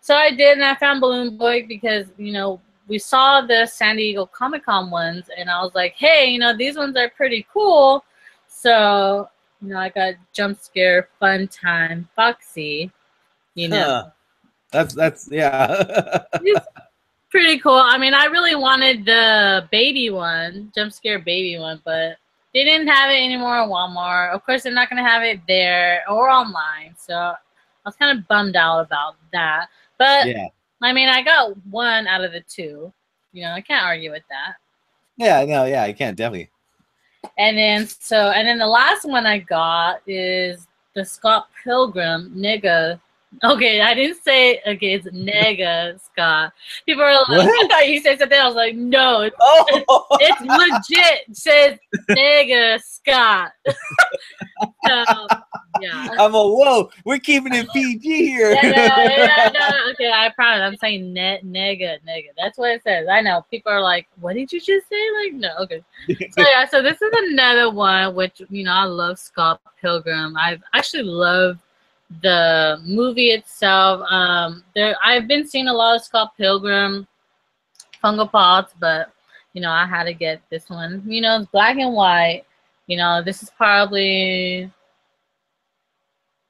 So I did, and I found Balloon Boy because, you know, we saw the San Diego Comic-Con ones, and I was like, hey, you know, these ones are pretty cool. So, you know, I got Jump Scare, Fun Time, Foxy, you know. That's yeah. It's pretty cool. I mean, I really wanted the baby one, Jump Scare baby one, but they didn't have it anymore at Walmart. Of course, they're not going to have it there or online. So I was kind of bummed out about that. But, yeah. I mean, I got one out of the two. You know, I can't argue with that. Yeah, no, yeah, I can't, definitely. And then the last one I got is the Scott Pilgrim nigga. Okay, I didn't say it's nega Scott. People are like, what? I thought you said something. I was like, no, it's legit. It says nega Scott. So yeah. I'm a whoa. We're keeping it PG here. No, okay, I promise. I'm saying nega. That's what it says. I know people are like, what did you just say? Like, no, okay. So yeah, so this is another one which, you know, I love Scott Pilgrim. I've actually loved the movie itself. I've been seeing a lot of Scott Pilgrim Funko Pops, but you know, I had to get this one. You know, it's black and white. You know, this is probably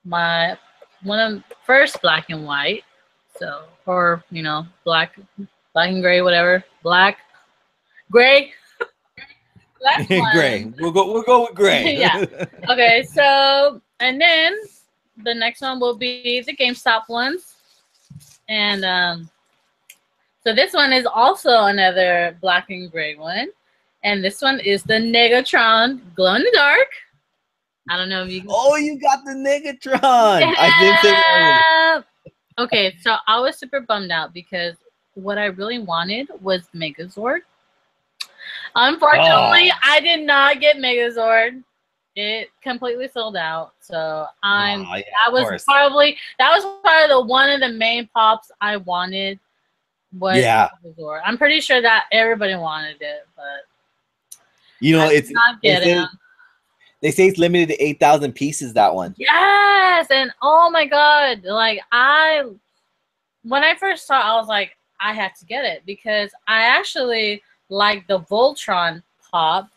my one of first black and white. So, or you know, black and gray, whatever. Gray. Gray. We'll go with gray. Yeah. Okay. So, and then the next one will be the GameStop ones. And so this one is also another black and gray one. And this one is the Negatron Glow in the Dark. I don't know if you can... Oh, you got the Negatron. Yeah. I did say that. Okay, so I was super bummed out because what I really wanted was Megazord. Unfortunately, I did not get Megazord. It completely sold out. So that was probably one of the main pops I wanted was Megazord. I'm pretty sure that everybody wanted it, but you know, it's not getting. They say it's limited to 8,000 pieces, that one. Yes, and oh my god, like when I first saw it, I was like, I have to get it because I actually like the Voltron pop.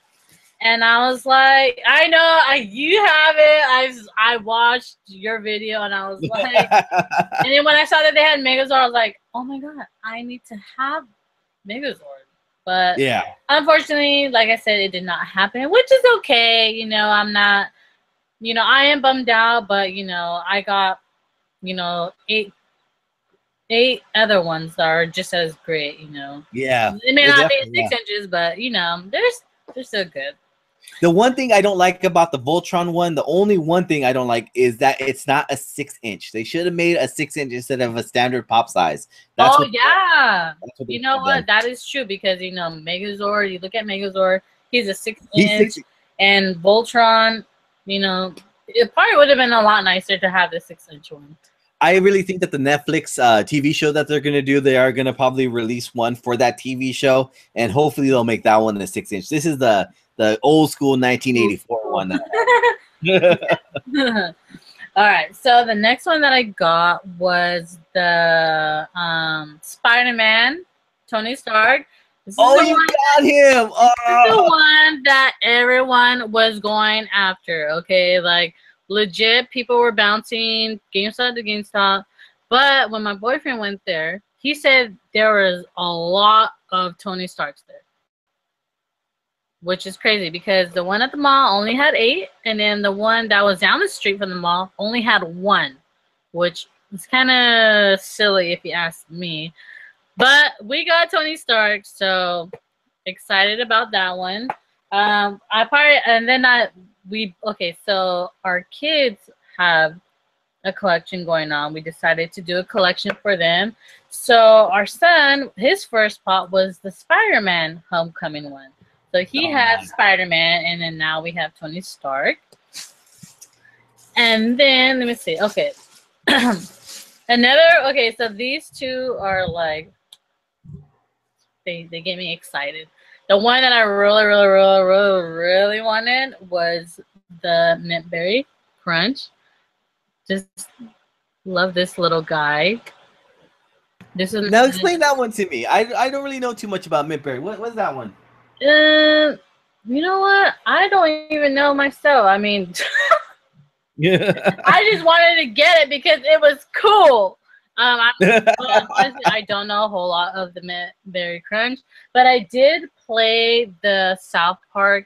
And I was like, I know you have it. I watched your video and I was like, and then when I saw that they had Megazord, I was like, oh my god, I need to have Megazord. But yeah, unfortunately, like I said, it did not happen, which is okay. You know, I'm not, you know, I am bummed out, but you know, I got, you know, eight other ones that are just as great. You know, yeah, it may not be 6 inches, but you know, they're still good. The one thing I don't like about the Voltron one, the only one thing I don't like is that it's not a 6-inch. They should have made a 6-inch instead of a standard pop size. That's you know what? That is true because you know Megazord. You look at Megazord, he's a 6-inch, and Voltron. You know, it probably would have been a lot nicer to have the 6-inch one. I really think that the Netflix TV show that they're gonna do, they are gonna probably release one for that TV show, and hopefully they'll make that one a 6-inch. This is the old school 1984 one. All right, so the next one that I got was the Spider-Man, Tony Stark. Oh, you got him! This is the one that everyone was going after. Okay, like legit, people were bouncing GameStop to GameStop. But when my boyfriend went there, he said there was a lot of Tony Starks there, which is crazy because the one at the mall only had 8, and then the one that was down the street from the mall only had 1, which is kind of silly if you ask me. But we got Tony Stark, so excited about that one. So our kids have a collection going on. We decided to do a collection for them. So our son, his first pot was the Spider-Man Homecoming one. So he has Spider-Man, and then now we have Tony Stark. And then, let me see. Okay. So these two are like, they get me excited. The one that I really wanted was the Mint Berry Crunch. Just love this little guy. Now explain that one to me. I don't really know too much about Mint Berry. What's that one? You know what? I don't even know myself. I mean, I just wanted to get it because it was cool. Honestly, I don't know a whole lot of the Mint Berry Crunch, but I did play the South Park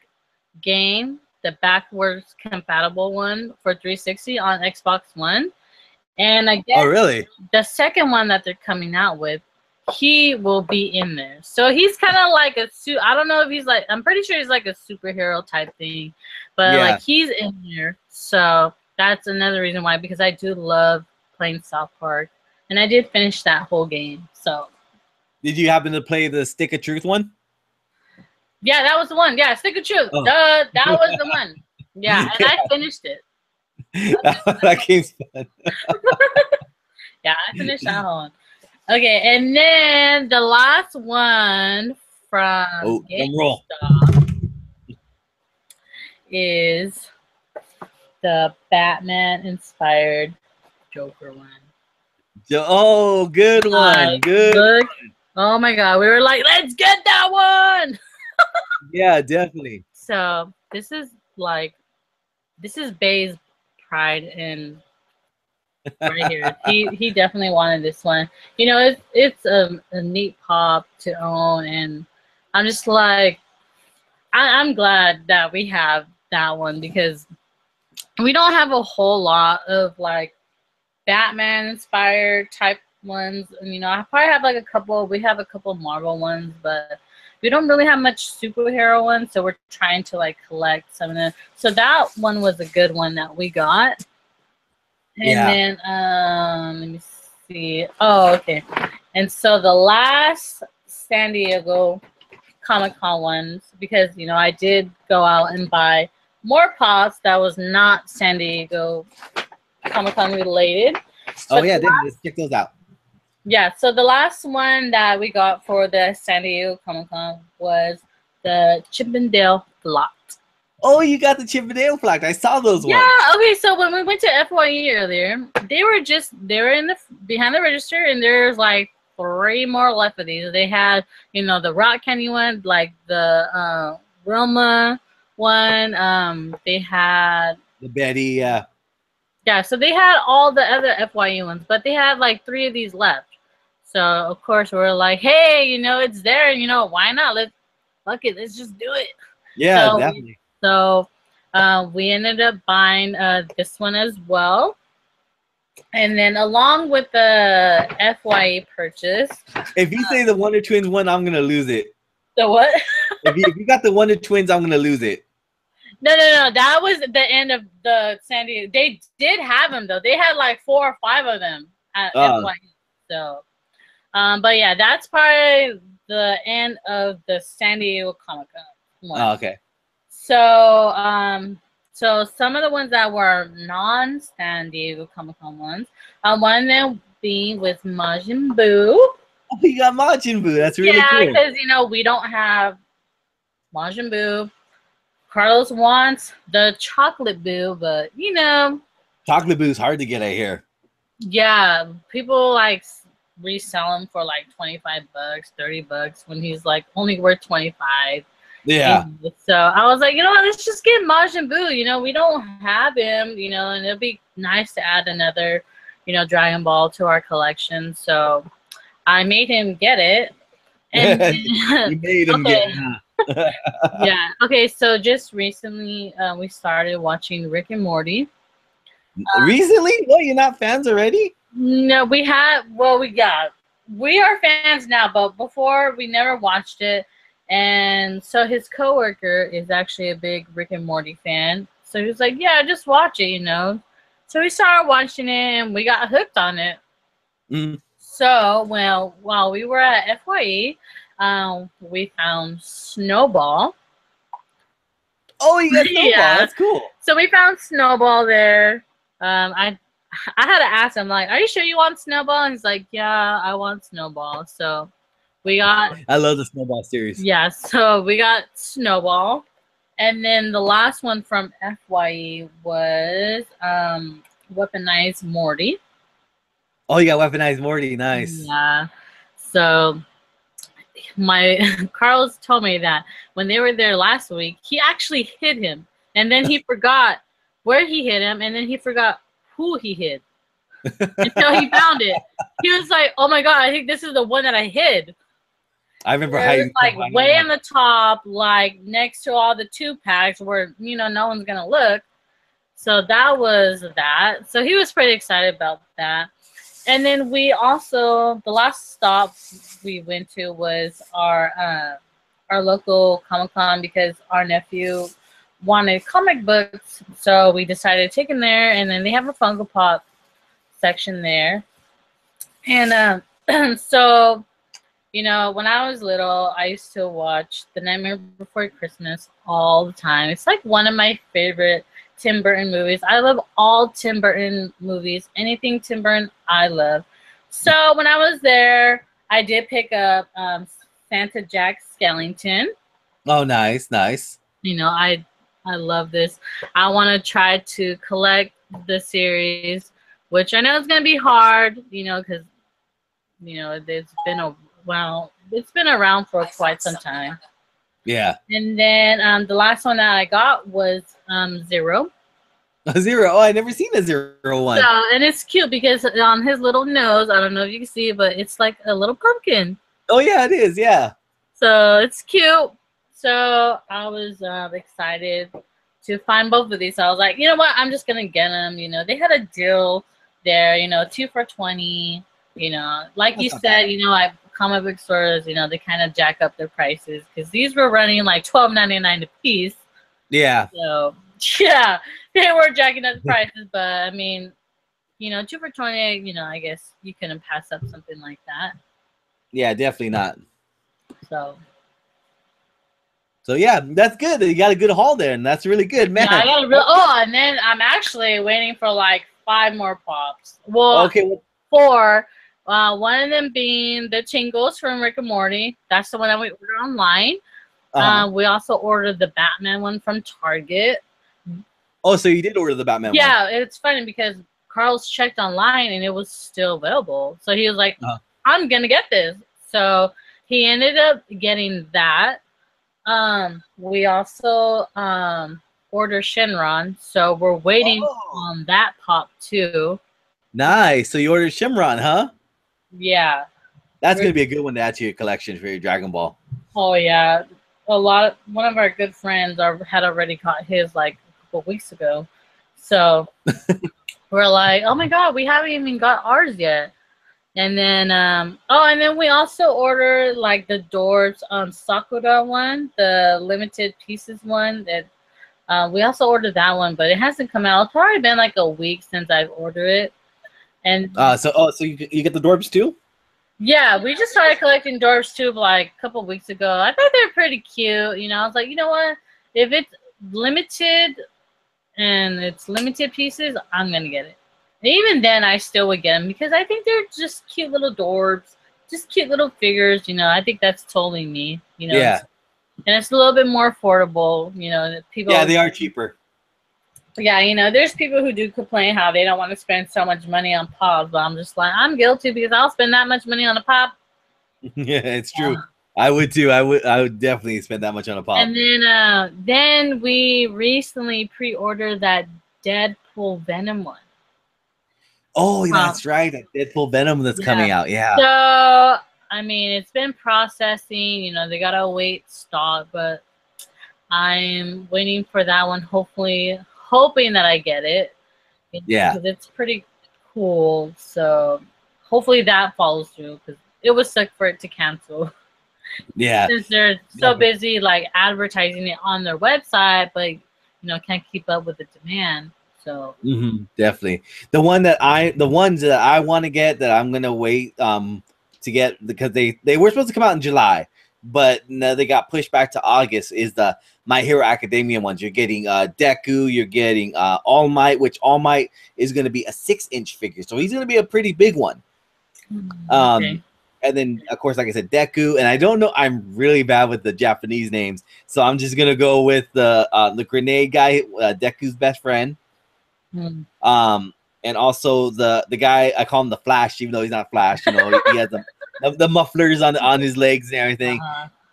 game, the backwards compatible one for 360 on Xbox One. And I guess really? The second one that they're coming out with, he will be in there. So he's kind of like I don't know if he's like, I'm pretty sure he's like a superhero type thing, but like he's in there. So that's another reason why, because I do love playing South Park, and I did finish that whole game. So did you happen to play the Stick of Truth one? Yeah, that was the one. Yeah, Stick of Truth. That was the one. Yeah, and I finished it. That game's fun. Yeah, I finished that one. Okay, and then the last one from GameStop is the Batman-inspired Joker one. Oh, good one. Good. Oh my God, we were like, let's get that one. Yeah, definitely. So this is Bay's pride in right here. He definitely wanted this one. You know, it's a neat pop to own, and I'm just like, I'm glad that we have that one because we don't have a whole lot of like Batman inspired type ones. And, you know, I probably have like a couple. We have a couple Marvel ones, but we don't really have much superhero ones, so we're trying to like collect some of them. So that one was a good one that we got. And then let me see. Oh, okay. And so the last San Diego Comic-Con ones, because you know I did go out and buy more pops that was not San Diego Comic-Con related. Oh yeah, let's check those out. Yeah, so the last one that we got for the San Diego Comic-Con was the Chippendale Flock. Oh, you got the Chippendale Flock. I saw those ones. Yeah, okay, so when we went to FYE earlier, they were in the behind the register, and there's like 3 more left of these. They had, you know, the Rock Candy one, like the Roma one. They had the Betty, yeah, so they had all the other FYE ones, but they had like 3 of these left. So of course we're like, hey, you know, it's there, and you know, why not? Let's just do it. Yeah, so, definitely. So we ended up buying this one as well. And then along with the FYE purchase. If you say the Wonder Twins one, I'm going to lose it. The what? if you got the Wonder Twins, I'm going to lose it. No. That was the end of the San Diego. They did have them, though. They had like 4 or 5 of them at FYE. So, but yeah, that's probably the end of the San Diego Comic-Con one. Oh, okay. So So some of the ones that were non-San Diego Comic-Con ones, one of them being with Majin Buu. Oh, you got Majin Buu. That's really Yeah, cool. because we don't have Majin Buu. Carlos wants the chocolate Buu, but Chocolate Boo's hard to get, I hear. yeah, people like resell him for like $25, $30 when he's like only worth 25. Yeah. So I was like, what, let's just get Majin Buu. We don't have him, and it'd be nice to add another, Dragon Ball to our collection. So I made him get it. And You made him okay. get it. Yeah. Okay. So just recently, we started watching Rick and Morty. Recently? What? You're not fans already? No, we have. Well, we are fans now, but before we never watched it. And so his coworker is actually a big Rick and Morty fan. So he was like, "Yeah, just watch it," So we started watching it, and we got hooked on it. Mm. So, well, while we were at FYE, we found Snowball. Oh, you got Snowball. Yeah. That's cool. So we found Snowball there. I had to ask him, like, "Are you sure you want Snowball?" And he's like, "Yeah, I want Snowball." So we got. I love the Snowball series. Yeah, so we got Snowball, and then the last one from FYE was Weaponized Morty. Oh, you got Weaponized Morty. Nice. Yeah. So Carlos told me that when they were there last week, he actually hit him, and then he forgot where he hit him, and then he forgot who he hit until he found it. He was like, "Oh my god, I think this is the one that I hid." I remember how you like way on the top, like next to all the 2-packs where no one's gonna look. So that was that. So he was pretty excited about that. And then we also, the last stop we went to was our local Comic-Con because our nephew wanted comic books. So we decided to take him there, and then they have a Funko Pop section there. And so, when I was little, I used to watch The Nightmare Before Christmas all the time. It's like one of my favorite Tim Burton movies. I love all Tim Burton movies. Anything Tim Burton, I love. So when I was there, I did pick up Santa Jack Skellington. Oh, nice, nice. I love this. I want to try to collect the series, which I know is going to be hard, because, it's been around for quite some time. Yeah. And then the last one that I got was Zero. Zero. Oh, I never seen a Zero one. So, and it's cute because on his little nose, I don't know if you can see it, but it's like a little pumpkin. Oh yeah, it is. Yeah. So it's cute. So I was excited to find both of these. So I was like, you know what? I'm just gonna get them. They had a deal there. 2 for $20. Like you said, comic book stores, they kind of jack up their prices because these were running like $12.99 a piece. Yeah. So yeah, they were jacking up the prices, but I mean, 2 for $20, I guess you couldn't pass up something like that. Yeah, definitely not. So yeah, that's good. You got a good haul there, and that's really good, man. Yeah, I got and then I'm actually waiting for like 5 more pops. Well, okay, 4. One of them being the Tingles from Rick and Morty. That's the one that we ordered online. We also ordered the Batman one from Target. Oh, so you did order the Batman one? Yeah, it's funny because Carl's checked online and it was still available. So he was like, I'm going to get this. So he ended up getting that. We also ordered Shenron. So we're waiting on that pop too. Nice. So you ordered Shenron, huh? Yeah. That's going to be a good one to add to your collection for your Dragon Ball. Oh, yeah. One of our good friends had already caught his like a couple weeks ago. So we're like, oh my God, we haven't even got ours yet. And then, and then we also ordered like the Doors Sakura one, the limited pieces one that we also ordered that one, but it hasn't come out. It's probably been like a week since I've ordered it. And so you get the Dorbs too? Yeah, we just started collecting Dorbs too like a couple weeks ago. I thought they were pretty cute. I was like, you know what? If it's limited and it's limited pieces, I'm gonna get it. And even then, I still would get them because I think they're just cute little dorbs, just cute little figures. You know, I think that's totally me. You know, Yeah. and it's a little bit more affordable. You know, people. Yeah, they are cheaper. Yeah, you know, there's people who do complain how they don't want to spend so much money on pops, but I'm just like, I'm guilty because I'll spend that much money on a pop. Yeah, it's true. I would too. I would definitely spend that much on a pop. And then we recently pre-ordered that Deadpool Venom one. Oh, that's right. That Deadpool Venom that's coming out. Yeah. So I mean, it's been processing. You know, they gotta wait stock, but I'm waiting for that one. Hopefully, hoping that I get it. Yeah. Because it's pretty cool. So hopefully that follows through because it was suck for it to cancel. Yeah. Since they're so busy like advertising it on their website, but you know, can't keep up with the demand. So definitely the ones that I want to get that I'm gonna wait to get because they were supposed to come out in July, but no, they got pushed back to August. Is the My Hero Academia ones? You're getting Deku, you're getting All Might, which All Might is gonna be a 6-inch figure, so he's gonna be a pretty big one. okay. And then, of course, like I said, Deku. And I don't know. I'm really bad with the Japanese names. So I'm just going to go with the grenade guy, Deku's best friend. And also the guy, I call him the Flash, even though he's not Flash. You know, he has the mufflers on his legs and everything.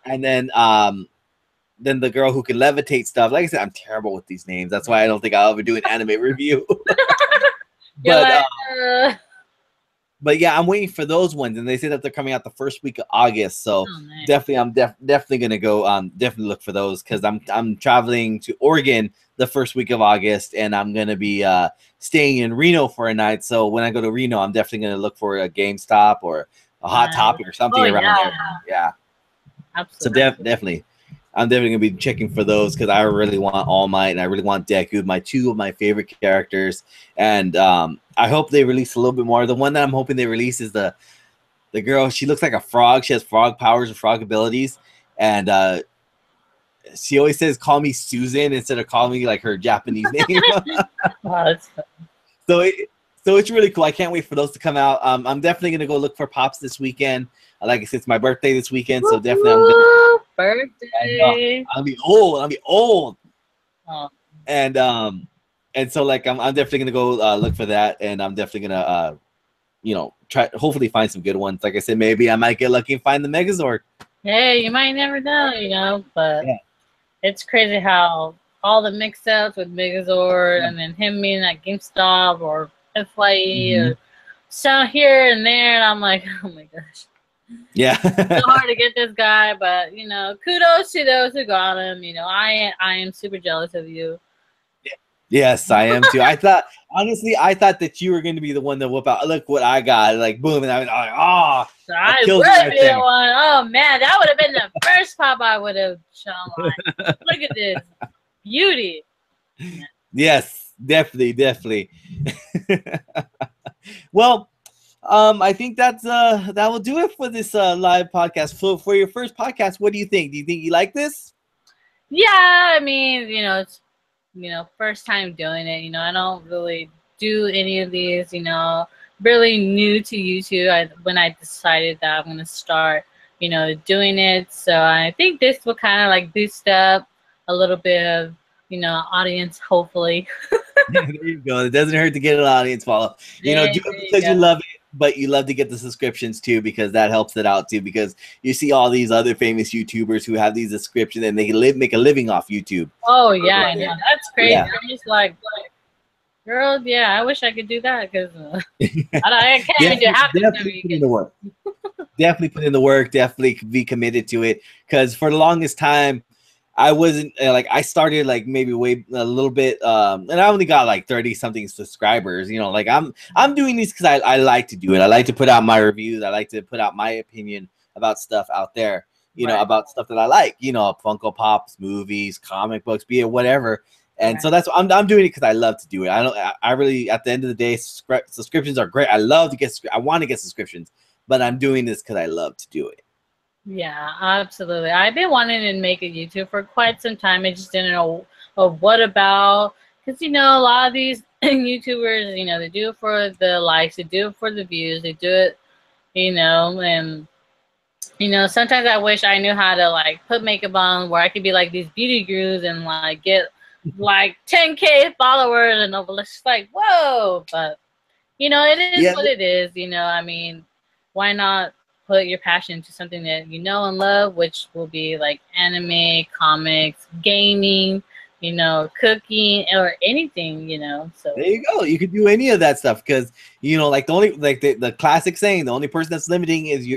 And then the girl who can levitate stuff. Like I said, I'm terrible with these names. That's why I don't think I'll ever do an anime review. But yeah, I'm waiting for those ones, and they say that they're coming out the first week of August. So definitely, I'm definitely gonna go. Definitely look for those because I'm traveling to Oregon the first week of August, and I'm gonna be staying in Reno for a night. So when I go to Reno, I'm definitely gonna look for a GameStop or a Hot Topic or something around there. Yeah, absolutely. So definitely. I'm definitely gonna be checking for those because I really want All Might and I really want Deku, two of my favorite characters. And I hope they release a little bit more. The one that I'm hoping they release is the girl. She looks like a frog. She has frog powers and frog abilities, and she always says, "Call me Susan" instead of calling me like her Japanese name. So it's really cool. I can't wait for those to come out. I'm definitely gonna go look for pops this weekend. Like I said, it's my birthday this weekend, so definitely I'm gonna birthday. I'll be old. And so like I'm definitely gonna go look for that, and I'm definitely gonna try hopefully find some good ones. Like I said, maybe I might get lucky and find the Megazord. Hey, you might never know, but it's crazy how all the mix-ups with Megazord and then him being at GameStop or FYE or so here and there, and I'm like, oh my gosh. Yeah. It's so hard to get this guy, but kudos to those who got him. I am super jealous of you. Yes, I am too. I thought that you were going to be the one to whoop out. Look what I got! Like boom, and I was like, oh, so I would be the one. Oh man, that would have been the first pop I would have shown. Like, look at this beauty. Yes, definitely. Well, I think that will do it for this live podcast. For your first podcast, what do you think? Do you think you like this? Yeah, I mean, it's first time doing it. I don't really do any of these. Really new to YouTube. When I decided that I'm gonna start, doing it. So I think this will kind of like boost up a little bit of audience, hopefully. There you go. It doesn't hurt to get an audience follow. Do it because you love it, but you love to get the subscriptions too because that helps it out too. Because you see all these other famous YouTubers who have these subscriptions and they make a living off YouTube. Oh yeah, I know. That's crazy. Yeah. I'm just like, girl, yeah, I wish I could do that because I can't even do half the stuff you can. Definitely put in the work. Definitely be committed to it because for the longest time. I wasn't I started like maybe a little bit and I only got like 30 something subscribers. Like I'm doing this because I like to do it. I like to put out my reviews. I like to put out my opinion about stuff out there, about stuff that I like, Funko Pops, movies, comic books, be it whatever. And so that's I'm doing it because I love to do it. I really at the end of the day subscriptions are great. I want to get subscriptions, but I'm doing this because I love to do it. Yeah, absolutely. I've been wanting to make a YouTube for quite some time. I just didn't know what about Because, you know, a lot of these YouTubers, you know, they do it for the likes, they do it for the views, they do it, you know, and, you know, sometimes I wish I knew how to, like, put makeup on where I could be like these beauty gurus and, like, get, like, 10K followers and it's just like, whoa. But, you know, it is Yeah. what it is, you know, I mean, why not put your passion into something that you know and love, which will be like anime, comics, gaming, you know, cooking, or anything, you know. So There you go. You could do any of that stuff because you know, like the only like the classic saying, the only person that's limiting is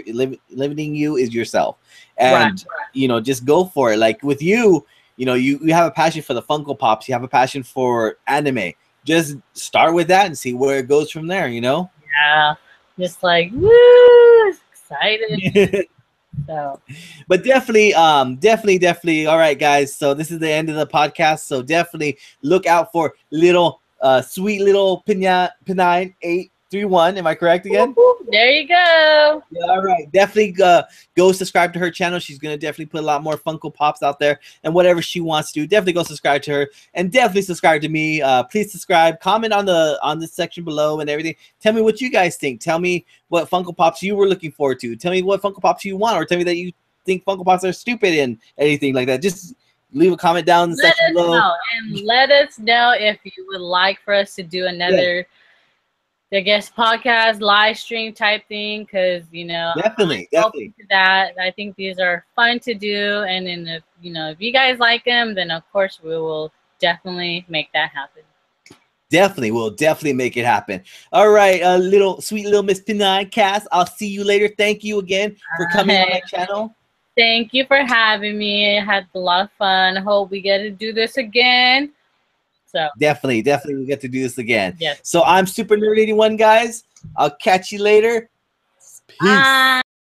limiting you is yourself. And right. you know, just go for it. Like with you, you know, you have a passion for the Funko Pops, you have a passion for anime. Just start with that and see where it goes from there, you know? Yeah. Just like woo, excited. So But definitely, definitely. All right, guys. So this is the end of the podcast. So definitely look out for little, sweet little Pinine 831. Am I correct again? there you go. Yeah, all right. Definitely go subscribe to her channel. She's gonna definitely put a lot more Funko Pops out there and whatever she wants to do. Definitely go subscribe to her and definitely subscribe to me. Please subscribe, comment on the section below and everything. Tell me what you guys think. Tell me what Funko Pops you were looking forward to. Tell me what Funko Pops you want, or tell me that you think Funko Pops are stupid and anything like that. Just leave a comment down in the section below. And let us know if you would like for us to do another, I guess, podcast live stream type thing, because you know, Definitely. to that. I think these are fun to do, and then if you know, if you guys like them, then of course we will definitely make that happen. Definitely, we'll definitely make it happen. All right, sweet little Miss Pinine Cass. I'll see you later. Thank you again for coming on my channel. Thank you for having me. I had a lot of fun. I hope we get to do this again. So definitely we get to do this again. Yes. So I'm Super Nerd 81, guys. I'll catch you later. Peace. Bye.